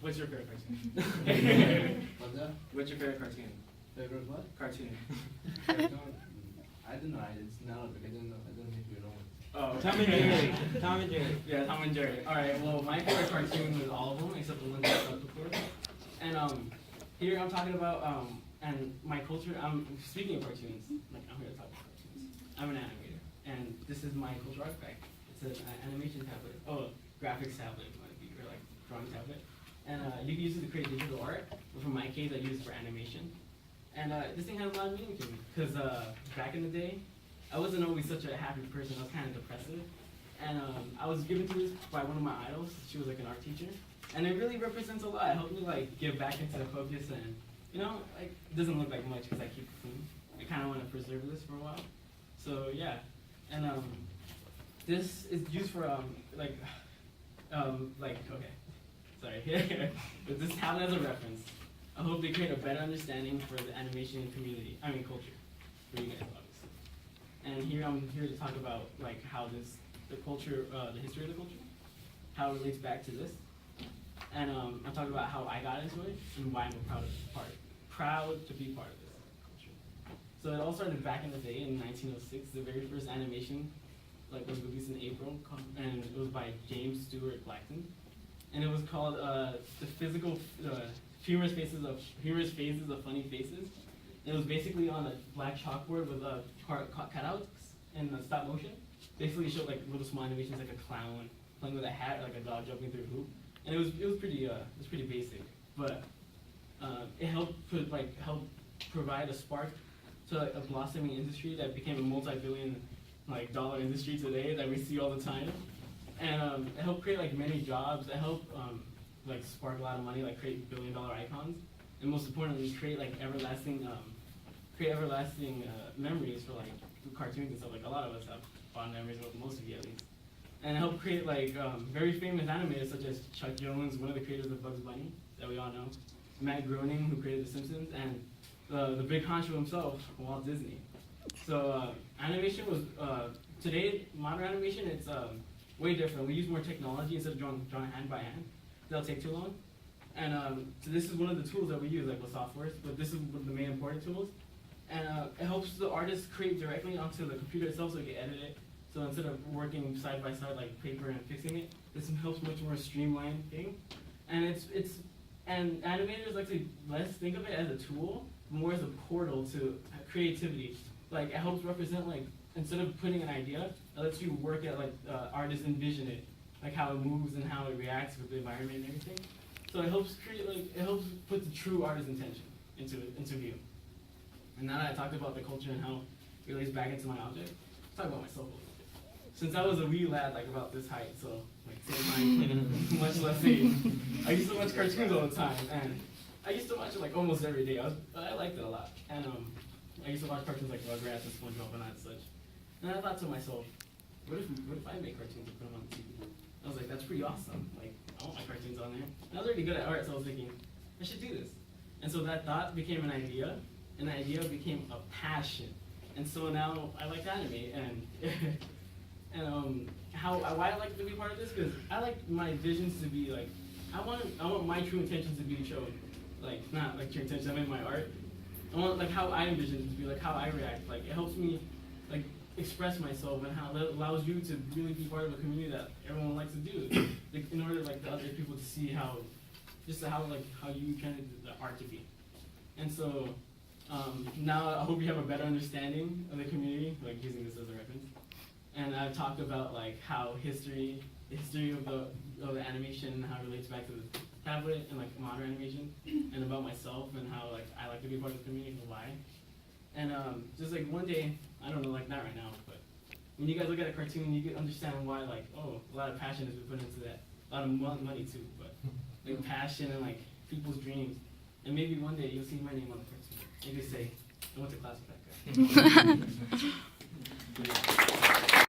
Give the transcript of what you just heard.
What's your favorite cartoon? What's that? What's your favorite cartoon? Favorite what? Cartoon. I don't know. It's not because I don't know if you know it. Oh, Tom and Jerry. Tom and Jerry. Yeah, Tom and Jerry. All right. Well, my favorite cartoon was all of them except the ones I talked before. And here I'm talking about and my culture. Speaking of cartoons, like I'm here to talk about cartoons. I'm an animator, and this is my cultural artifact. It's an animation tablet. Oh, graphics tablet, might be, or like drawing tablet. And you can use it to create digital art. But for my case, I use it for animation. And this thing has a lot of meaning to me because back in the day, I wasn't always such a happy person. I was kind of depressive. And I was given to this by one of my idols. She was like an art teacher. And it really represents a lot. It helped me like get back into the focus and, you know, like it doesn't look like much because I keep it clean. I kind of want to preserve this for a while. So yeah. And this is used for okay. Sorry. But this tablet as a reference. I hope they create a better understanding for the animation community. Culture for you guys, obviously. And here I'm here to talk about like how the culture, the history of the culture, how it relates back to this. And I'm talking about how I got into it and why I'm proud to be part of this culture. So it all started back in the day in 1906. The very first animation was released in April, and it was by James Stewart Blackton. And it was called the physical. Humorous phases of funny faces. And it was basically on a black chalkboard with cutouts in stop motion. Basically, it showed like little small animations, like a clown playing with a hat, like a dog jumping through a hoop. And it was pretty basic, but it helped provide a spark to a blossoming industry that became a multi-billion dollar industry today that we see all the time. And it helped create many jobs. It helped spark a lot of money, create billion-dollar icons, and most importantly, create everlasting memories for cartoons and stuff. A lot of us have fond memories, well, most of you at least. And it helped create very famous animators such as Chuck Jones, one of the creators of Bugs Bunny that we all know, Matt Groening, who created The Simpsons, and the big honcho himself, Walt Disney. So animation was today modern animation. It's way different. We use more technology instead of drawing hand by hand. That'll take too long. And so this is one of the tools that we use, with softwares, but this is one of the main important tools. And it helps the artist create directly onto the computer itself so they can edit it. So instead of working side by side like paper and fixing it, this helps much more streamlined thing. And and animators like to less think of it as a tool, more as a portal to creativity. It helps represent instead of putting an idea, it lets you work at artists envision it. How it moves and how it reacts with the environment and everything. So it helps create it helps put the true artist's intention into view. And now that I talked about the culture and how it relates back into my object, let's talk about myself a little bit. Since I was a wee lad about this height, so same height, much less age, I used to watch cartoons all the time, and I used to watch it almost every day. I liked it a lot. And I used to watch cartoons like Rugrats and SpongeBob and such. And I thought to myself, what if I make cartoons and put them on TV? I was like, that's pretty awesome. I want my cartoons on there. And I was already good at art, so I was thinking, I should do this. And so that thought became an idea, and the idea became a passion. And so now I like to animate, and why I like to be part of this, because I like my visions to be I want my true intentions to be shown. Not true intentions, I mean my art. I want how I envision it to be, how I react. It helps me express myself, and how that allows you to really be part of a community that everyone likes to do, in order the other people to see how you trying the art to be. And so now I hope you have a better understanding of the community, using this as a reference. And I've talked about how the history of the animation and how it relates back to the tablet and modern animation, and about myself and how I like to be part of the community and why. And just one day, I don't know, not right now, but when you guys look at a cartoon, you can understand why, a lot of passion has been put into that. A lot of money too, but passion and people's dreams. And maybe one day you'll see my name on the cartoon. You can say, I went to class with that guy.